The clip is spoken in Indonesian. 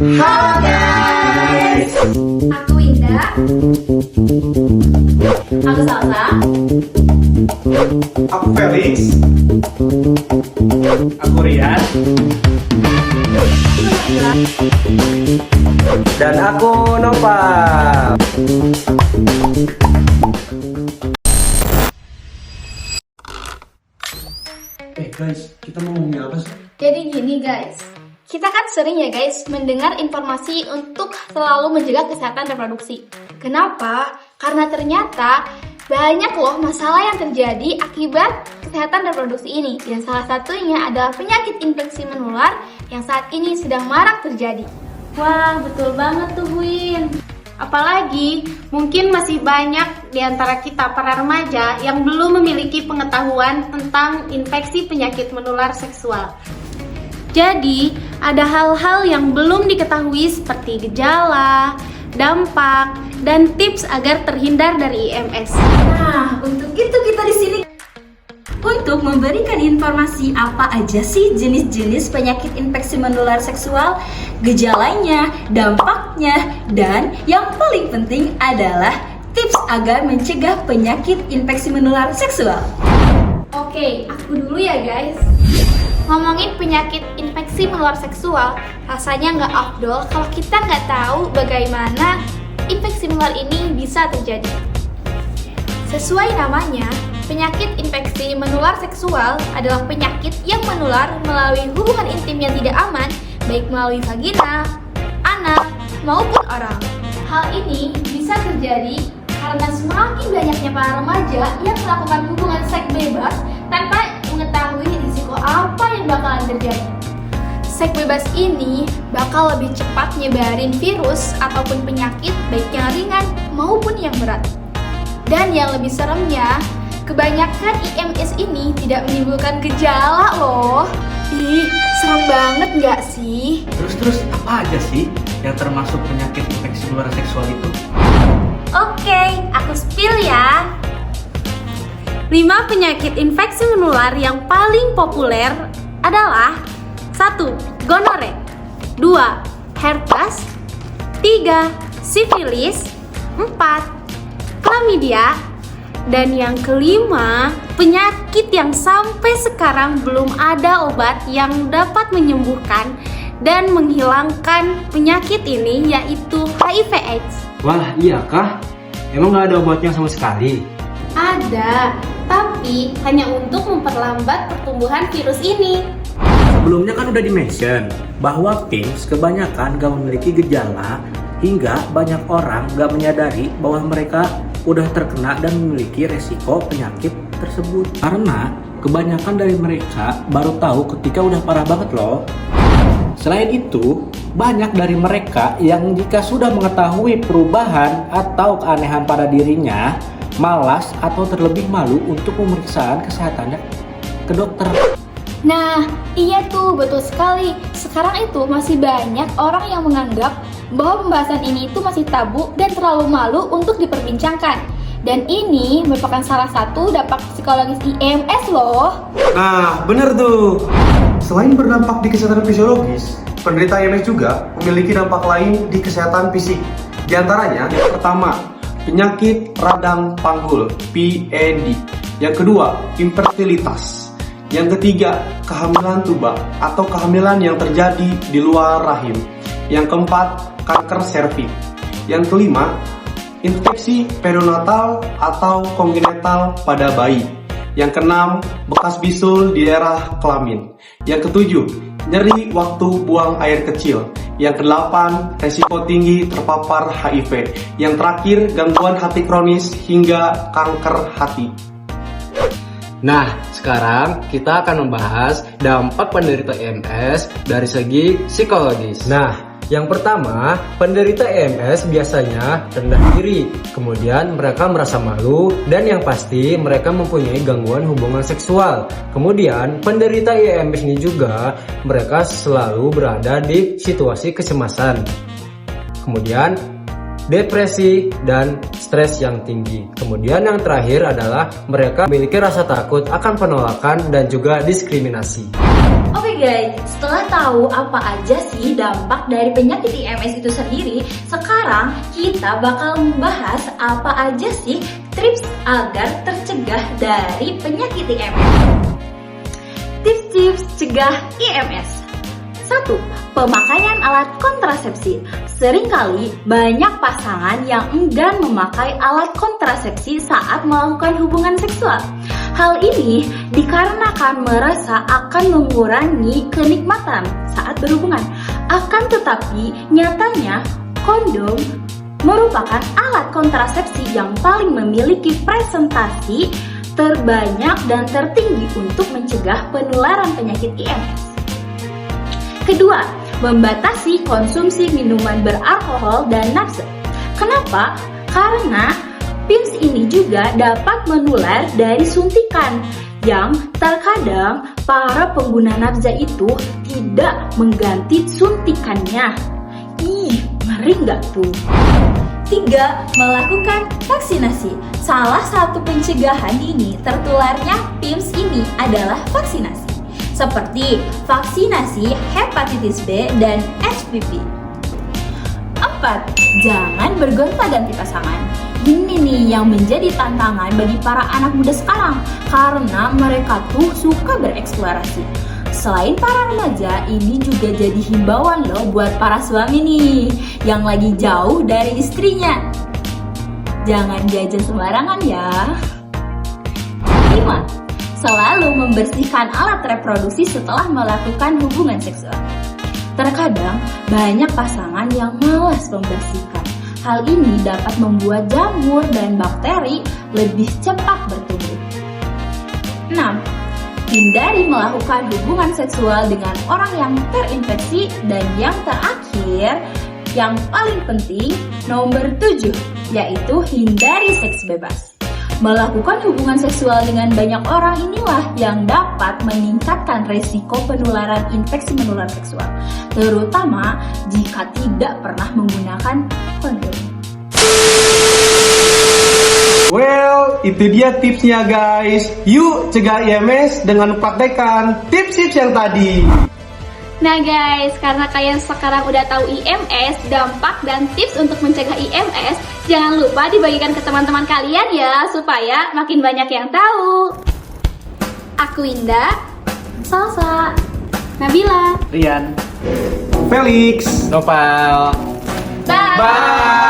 Halo guys, Aku Indah. Aku Salsa. Aku Felix. Aku Rian. Dan aku Nova. Guys, kita mau ngomongin apa sih? Jadi gini guys, kita kan sering ya guys mendengar informasi untuk selalu menjaga kesehatan reproduksi. Kenapa? Karena ternyata banyak loh masalah yang terjadi akibat kesehatan reproduksi ini. Dan salah satunya adalah penyakit infeksi menular yang saat ini sedang marak terjadi. Wah, betul banget tuh Win. Apalagi mungkin masih banyak di antara kita para remaja yang belum memiliki pengetahuan tentang infeksi penyakit menular seksual. Jadi, ada hal-hal yang belum diketahui seperti gejala, dampak, dan tips agar terhindar dari IMS. Nah, untuk itu kita di sini untuk memberikan informasi apa aja sih jenis-jenis penyakit infeksi menular seksual, gejalanya, dampaknya, dan yang paling penting adalah tips agar mencegah penyakit infeksi menular seksual. Oke, aku dulu ya guys. Ngomongin penyakit infeksi menular seksual, rasanya nggak afdol kalau kita nggak tahu bagaimana infeksi menular ini bisa terjadi. Sesuai namanya, penyakit infeksi menular seksual adalah penyakit yang menular melalui hubungan intim yang tidak aman, baik melalui vagina, anak, maupun oral. Hal ini bisa terjadi karena semakin banyaknya para remaja yang melakukan hubungan seks bebas tanpa mengetahui risiko apa yang bakalan terjadi. Seks bebas ini bakal lebih cepat nyebarin virus ataupun penyakit baik yang ringan maupun yang berat. Dan yang lebih seremnya, kebanyakan IMS ini tidak menimbulkan gejala loh. Ih, serem banget nggak sih? Terus apa aja sih yang termasuk penyakit infeksi menular seksual itu? Oke, aku spill ya. 5 penyakit infeksi menular yang paling populer adalah 1. Gonore, 2. Herpes, 3. Sifilis, 4. Chlamydia, dan yang kelima, penyakit yang sampai sekarang belum ada obat yang dapat menyembuhkan dan menghilangkan penyakit ini, yaitu HIV/AIDS. Wah, iya kah? Emang nggak ada obatnya sama sekali? Ada, tapi hanya untuk memperlambat pertumbuhan virus ini. Sebelumnya kan udah di-mention bahwa PIMS kebanyakan gak memiliki gejala hingga banyak orang gak menyadari bahwa mereka udah terkena dan memiliki resiko penyakit tersebut. Karena kebanyakan dari mereka baru tahu ketika udah parah banget loh. Selain itu, banyak dari mereka yang jika sudah mengetahui perubahan atau keanehan pada dirinya, malas atau terlebih malu untuk pemeriksaan kesehatannya ke dokter. Nah, iya tuh, betul sekali. Sekarang itu masih banyak orang yang menganggap bahwa pembahasan ini itu masih tabu dan terlalu malu untuk diperbincangkan. Dan ini merupakan salah satu dampak psikologis IMS loh. Nah, bener tuh. Selain berdampak di kesehatan fisiologis, penderita IMS juga memiliki dampak lain di kesehatan fisik. Di antaranya, yang pertama, penyakit radang panggul, PAD. Yang kedua, infertilitas. Yang ketiga, kehamilan tuba atau kehamilan yang terjadi di luar rahim. Yang keempat, kanker serviks. Yang kelima, infeksi perinatal atau kongenital pada bayi. Yang keenam, bekas bisul di daerah kelamin. Yang ketujuh, nyeri waktu buang air kecil. Yang kedelapan, resiko tinggi terpapar HIV. Yang terakhir, gangguan hati kronis hingga kanker hati. Nah, sekarang kita akan membahas dampak penderita IMS dari segi psikologis. Nah, yang pertama, penderita IMS biasanya rendah diri, kemudian mereka merasa malu, dan yang pasti mereka mempunyai gangguan hubungan seksual. Kemudian, penderita IMS ini juga mereka selalu berada di situasi kecemasan. Kemudian, depresi, dan stres yang tinggi. Kemudian yang terakhir adalah mereka memiliki rasa takut akan penolakan dan juga diskriminasi. Oke guys, setelah tahu apa aja sih dampak dari penyakit IMS itu sendiri, sekarang kita bakal membahas apa aja sih tips agar tercegah dari penyakit IMS. Tips-tips cegah IMS. 1. Pemakaian alat kontrasepsi. Seringkali banyak pasangan yang enggan memakai alat kontrasepsi saat melakukan hubungan seksual. Hal ini dikarenakan merasa akan mengurangi kenikmatan saat berhubungan. Akan tetapi, nyatanya kondom merupakan alat kontrasepsi yang paling memiliki presentasi terbanyak dan tertinggi untuk mencegah penularan penyakit IMS. Kedua, membatasi konsumsi minuman beralkohol dan nafsa. Kenapa? Karena PIMS ini juga dapat menular dari suntikan yang terkadang para pengguna nafza itu tidak mengganti suntikannya. Ih, ngeri nggak tuh? 3. Melakukan vaksinasi. Salah satu pencegahan dini tertularnya PIMS ini adalah vaksinasi, seperti vaksinasi hepatitis B dan HPV. 4. Jangan bergonta-ganti pasangan. Ini nih yang menjadi tantangan bagi para anak muda sekarang karena mereka tuh suka bereksplorasi. Selain para remaja, ini juga jadi himbauan loh buat para suami nih yang lagi jauh dari istrinya. Jangan jajan sembarangan ya. 5. Selalu membersihkan alat reproduksi setelah melakukan hubungan seksual. Terkadang banyak pasangan yang malas membersihkan. Hal ini dapat membuat jamur dan bakteri lebih cepat bertumbuh. 6. Hindari melakukan hubungan seksual dengan orang yang terinfeksi. Dan yang terakhir, yang paling penting, nomor 7, yaitu hindari seks bebas. Melakukan hubungan seksual dengan banyak orang inilah yang dapat meningkatkan resiko penularan infeksi menular seksual, terutama jika tidak pernah menggunakan kondom. Well, itu dia tipsnya guys. Yuk cegah IMS dengan praktekkan tips-tips yang tadi. Nah guys, karena kalian sekarang udah tahu IMS, dampak dan tips untuk mencegah IMS, jangan lupa dibagikan ke teman-teman kalian ya, supaya makin banyak yang tahu. Aku Indah, Salsa, Nabila, Rian. Felix. Nopal. bye! Bye.